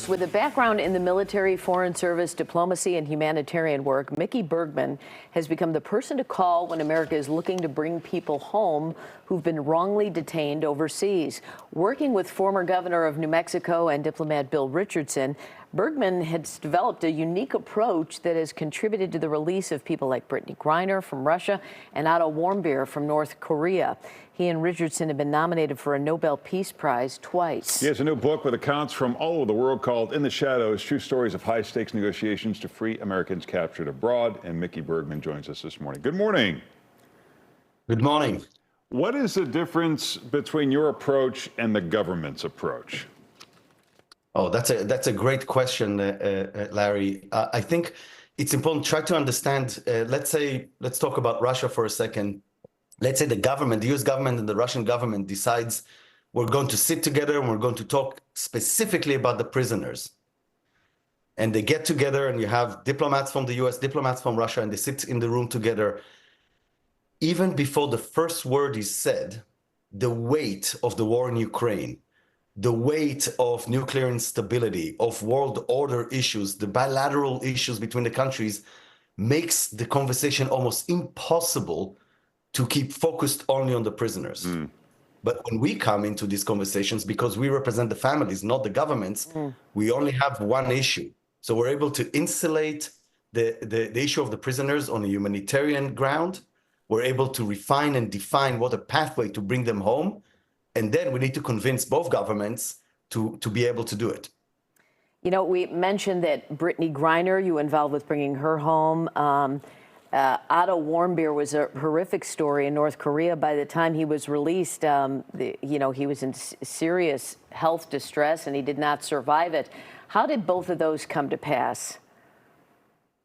us. With a background in the military, foreign service, diplomacy, and humanitarian work, Mickey Bergman has become the person to call when America is looking to bring people home who've been wrongly detained overseas. Working with former governor of New Mexico and diplomat Bill Richardson, Bergman has developed a unique approach that has contributed to the release of people like Brittney Griner from Russia and Otto Warmbier from North Korea. He and Richardson have been nominated for a Nobel Peace Prize twice. He has a new book with accounts from all over the world called In the Shadows, True Stories of High-Stakes Negotiations to Free Americans Captured Abroad. And Mickey Bergman joins us this morning. Good morning. Good morning. What is the difference between your approach and the government's approach? Oh, that's a great question, Larry. I think it's important to try to understand. Let's talk about Russia for a second. Let's say the government, the US government and the Russian government decides we're going to sit together and we're going to talk specifically about the prisoners. And they get together and you have diplomats from the US, diplomats from Russia, and they sit in the room together. Even before the first word is said, the weight of the war in Ukraine, the weight of nuclear instability, of world order issues, the bilateral issues between the countries makes the conversation almost impossible to keep focused only on the prisoners. But when we come into these conversations, because we represent the families, not the governments, we only have one issue. So we're able to insulate the issue of the prisoners on a humanitarian ground. We're able to refine and define what a pathway to bring them home. And then we need to convince both governments to be able to do it. You know, we mentioned that Brittney Griner, you involved with bringing her home. Otto Warmbier was a horrific story in North Korea. By the time he was released, he was in serious health distress and he did not survive it. How did both of those come to pass?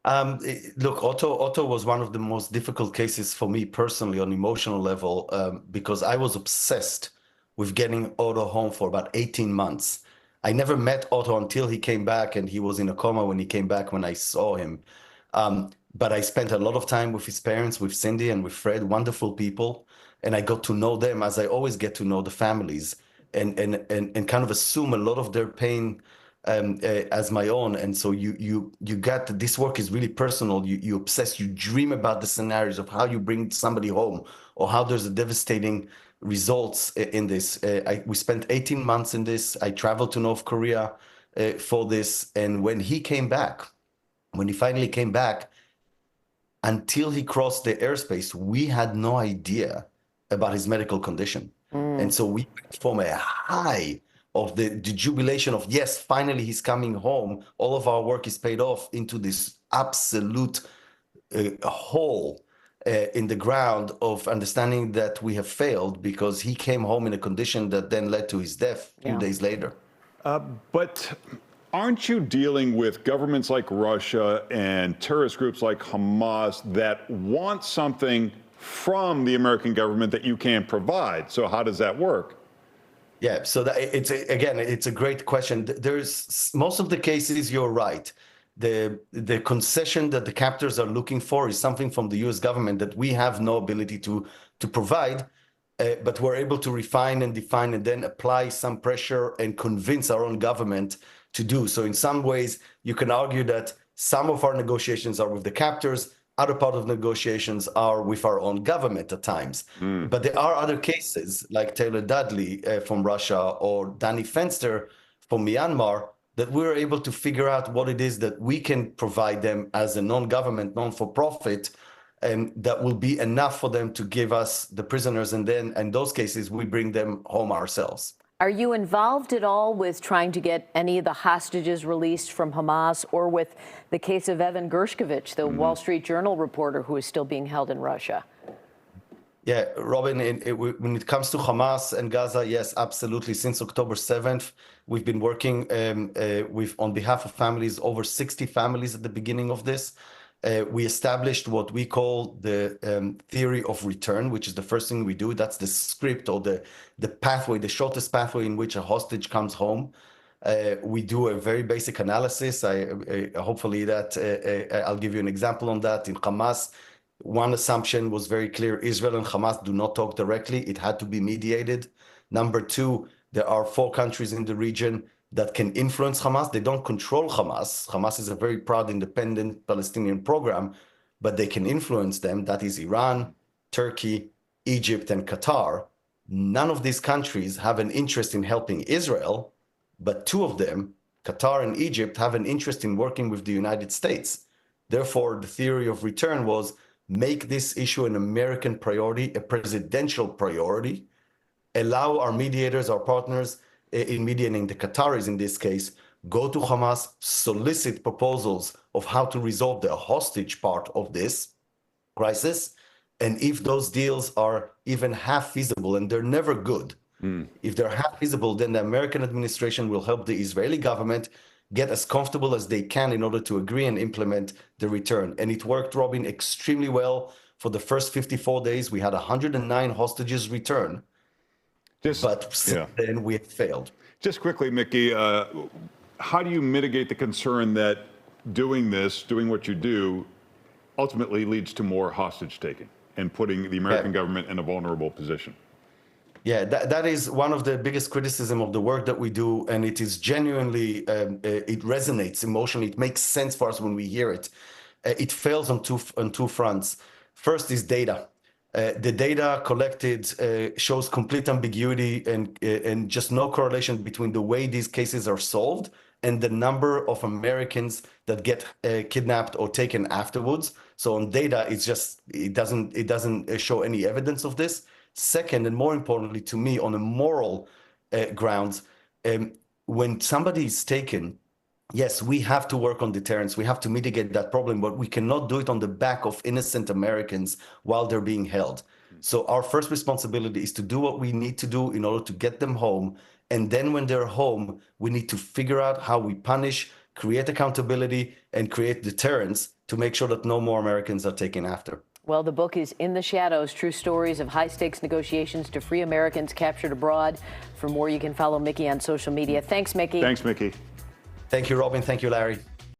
Look, Otto was one of the most difficult cases for me personally on emotional level because I was obsessed with getting Otto home for about 18 months. I never met Otto until he came back, and he was in a coma when he came back when I saw him. But I spent a lot of time with his parents, with Cindy and with Fred, wonderful people. And I got to know them as I always get to know the families and kind of assume a lot of their pain as my own. And so you got this work is really personal. You obsess, you dream about the scenarios of how you bring somebody home or how there's a devastating results in this. We spent 18 months in this. I traveled to North Korea for this. And when he finally came back, until he crossed the airspace, we had no idea about his medical condition. And so we went from a high of the jubilation of, yes, finally he's coming home, all of our work is paid off, into this absolute hole in the ground of understanding that we have failed because he came home in a condition that then led to his death a few days later. But aren't you dealing with governments like Russia and terrorist groups like Hamas that want something from the American government that you can't provide? So how does that work? Yeah, so it's a great question. There's most of the cases, you're right. The concession that the captors are looking for is something from the US government that we have no ability to provide, but we're able to refine and define and then apply some pressure and convince our own government to do. So in some ways, you can argue that some of our negotiations are with the captors, other part of negotiations are with our own government at times. But there are other cases like Taylor Dudley from Russia or Danny Fenster from Myanmar that we're able to figure out what it is that we can provide them as a non-government, non-for-profit, and that will be enough for them to give us the prisoners. And then in those cases, we bring them home ourselves. Are you involved at all with trying to get any of the hostages released from Hamas or with the case of Evan Gershkovich, the Wall Street Journal reporter who is still being held in Russia? Yeah, Robin, when it comes to Hamas and Gaza, yes, absolutely. Since October 7th, we've been working on behalf of families, over 60 families at the beginning of this. We established what we call the theory of return, which is the first thing we do. That's the script or the pathway, the shortest pathway in which a hostage comes home. We do a very basic analysis. Hopefully I'll give you an example on that. In Hamas, one assumption was very clear. Israel and Hamas do not talk directly. It had to be mediated. Number two, there are 4 countries in the region that can influence Hamas. They don't control Hamas. Hamas is a very proud, independent Palestinian program, but they can influence them. That is Iran, Turkey, Egypt, and Qatar. None of these countries have an interest in helping Israel, but two of them, Qatar and Egypt, have an interest in working with the United States. Therefore, the theory of return was make this issue an American priority, a presidential priority, allow our mediators, our partners in mediating, the Qataris in this case, go to Hamas, solicit proposals of how to resolve the hostage part of this crisis. And if those deals are even half feasible, and they're never good, if they're half feasible, then the American administration will help the Israeli government get as comfortable as they can in order to agree and implement the return. And it worked, Robin, extremely well. For the first 54 days, we had 109 hostages return, but since then we have failed. Just quickly, Mickey, how do you mitigate the concern that doing what you do, ultimately leads to more hostage taking and putting the American government in a vulnerable position? Yeah, that is one of the biggest criticism of the work that we do, and it is genuinely, it resonates emotionally. It makes sense for us when we hear it. It fails on two fronts. First is data. The data collected shows complete ambiguity and just no correlation between the way these cases are solved and the number of Americans that get kidnapped or taken afterwards. So on data, it doesn't show any evidence of this. Second, and more importantly to me, on a moral grounds, when somebody is taken, yes, we have to work on deterrence. We have to mitigate that problem, but we cannot do it on the back of innocent Americans while they're being held. So our first responsibility is to do what we need to do in order to get them home. And then when they're home, we need to figure out how we punish, create accountability, and create deterrence to make sure that no more Americans are taken after. Well, the book is In the Shadows, True Stories of High-Stakes Negotiations to Free Americans Captured Abroad. For more, you can follow Mickey on social media. Thanks, Mickey. Thanks, Mickey. Thank you, Robin. Thank you, Larry.